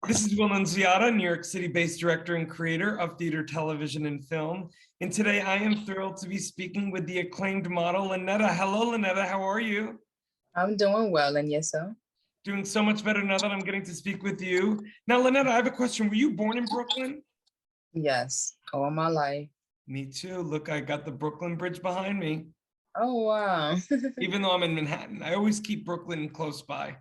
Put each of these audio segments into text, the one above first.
This is Will Nunziata, New York City-based director and creator of theater, television, and film. And today I am thrilled to be speaking with the acclaimed model, LINNETTA. Hello, LINNETTA, how are you? I'm doing well, and yourself? Doing so much better now that I'm getting to speak with you. Now, LINNETTA, I have a question. Were you born in Brooklyn? Yes, all my life. Me too. Look, I got the Brooklyn Bridge behind me. Oh, wow. Even though I'm in Manhattan, I always keep Brooklyn close by.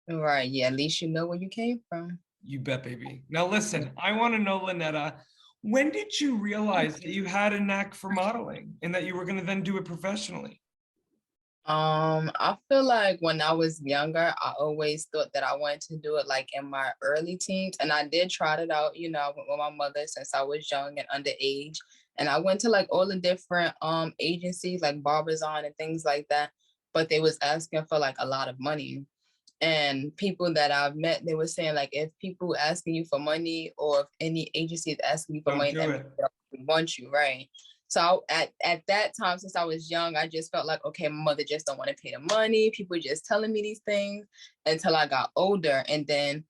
Right, yeah, at least you know where you came from. You bet, baby. Now listen, I want to know, LINNETTA, when did you realize that you had a knack for modeling and that you were going to then do it professionally? I feel like when I was younger, I always thought that I wanted to do it like in my early teens. And I did try it out, I went with my mother since I was young and underage. And I went to like all the different agencies like Barbers On and things like that. But they was asking for like a lot of money. And people that I've met, they were saying like, if people asking you for money or if any agency is asking you for Don't money, do that it. means they don't really want you, right? So at that time, since I was young, I just felt like, okay, my mother just don't want to pay the money. People just telling me these things until I got older. And then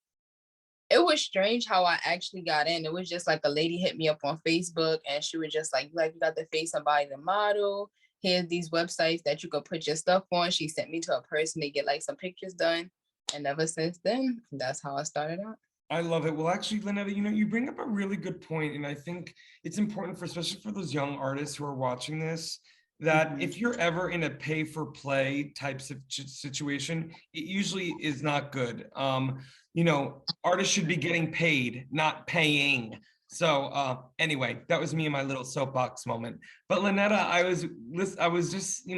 it was strange how I actually got in. It was just like a lady hit me up on Facebook and she was just like you got the face somebody to model. Here's these websites that you could put your stuff on. She sent me to a person to get like some pictures done. And ever since then, that's how I started out. I love it. Well, actually, LINNETTA, you bring up a really good point, and I think it's important for, especially for those young artists who are watching this, that if you're ever in a pay for play types of situation, it usually is not good. Artists should be getting paid, not paying. So anyway, that was me in my little soapbox moment. But LINNETTA, I was just,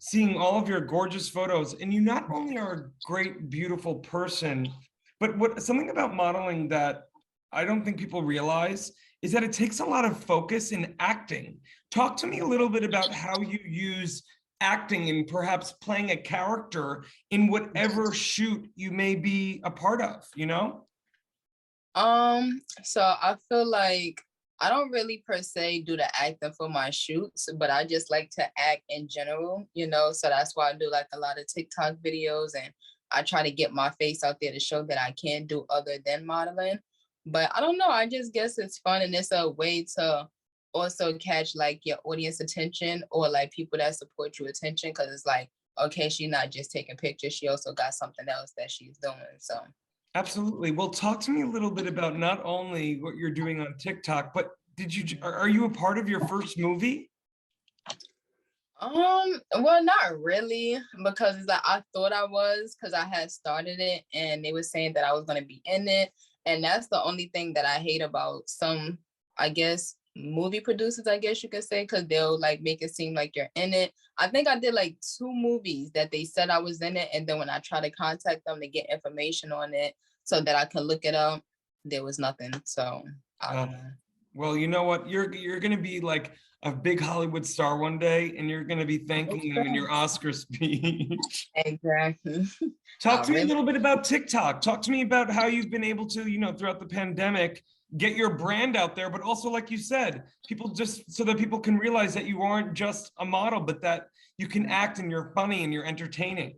seeing all of your gorgeous photos, and you not only are a great, beautiful person, but something about modeling that I don't think people realize is that it takes a lot of focus in acting. Talk to me a little bit about how you use acting and perhaps playing a character in whatever shoot you may be a part of, So I feel like I don't really per se do the acting for my shoots, but I just like to act in general, so that's why I do like a lot of TikTok videos and I try to get my face out there to show that I can do other than modeling. But I don't know, I just guess it's fun and it's a way to also catch like your audience attention or like people that support you attention because it's like, okay, she's not just taking pictures, she also got something else that she's doing. So Absolutely. Well, talk to me a little bit about not only what you're doing on TikTok, but are you a part of your first movie? Well, not really, because it's like I thought I was because I had started it and they were saying that I was gonna be in it. And that's the only thing that I hate about some, I guess, movie producers, I guess you could say, because they'll like make it seem like you're in it. I think I did like 2 movies that they said I was in it, and then when I try to contact them to get information on it so that I can look it up, there was nothing. So I don't know. Well, you know what? You're gonna be like a big Hollywood star one day, and you're gonna be thanking them in your Oscar speech. Exactly. Talk to me a Really. little bit about TikTok. Talk to me about how you've been able to, throughout the pandemic, get your brand out there, but also, like you said, people just so that people can realize that you aren't just a model, but that you can act and you're funny and you're entertaining.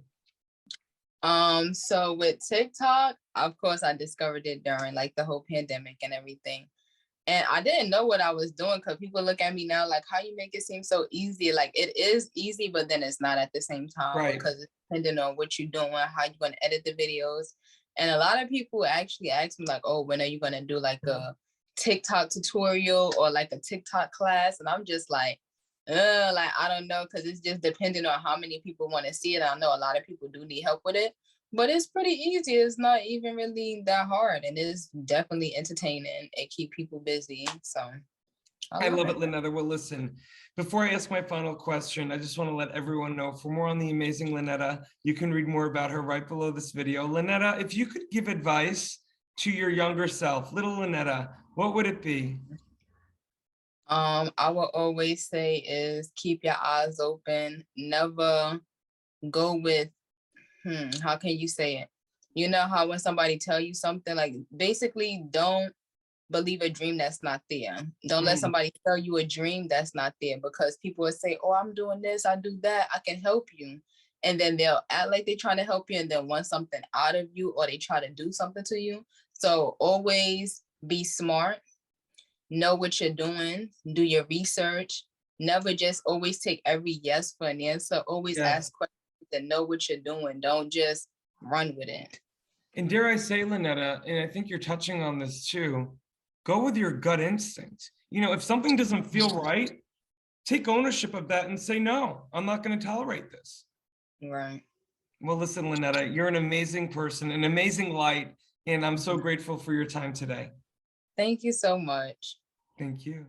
So with TikTok, of course, I discovered it during like the whole pandemic and everything. And I didn't know what I was doing because people look at me now like, how you make it seem so easy? Like it is easy, but then it's not at the same time Right. because it's depending on what you're doing, how you're going to edit the videos. And a lot of people actually ask me like, oh, when are you going to do like a TikTok tutorial or like a TikTok class? And I'm just like I don't know, because it's just depending on how many people want to see it. I know a lot of people do need help with it, but it's pretty easy. It's not even really that hard, and it's definitely entertaining and keep people busy. So I love it, LINNETTA. Well, listen, before I ask my final question, I just want to let everyone know, for more on the amazing LINNETTA, you can read more about her right below this video. LINNETTA, if you could give advice to your younger self, little LINNETTA, what would it be? I will always say is keep your eyes open. Never go with, how can you say it? You know how when somebody tell you something, like basically don't believe a dream that's not there. Don't let somebody tell you a dream that's not there, because people will say, oh, I'm doing this, I do that, I can help you. and then they'll act like they're trying to help you and then want something out of you, or they try to do something to you. So always be smart, know what you're doing, do your research. Never just always take every yes for an answer. Always Yes. ask questions and know what you're doing. Don't just run with it. And dare I say, Lynetta, and I think you're touching on this too, go with your gut instinct. You know, if something doesn't feel right, take ownership of that and say, no, I'm not going to tolerate this. Right. Well, listen, Lynetta, you're an amazing person, an amazing light, and I'm so grateful for your time today. Thank you so much. Thank you.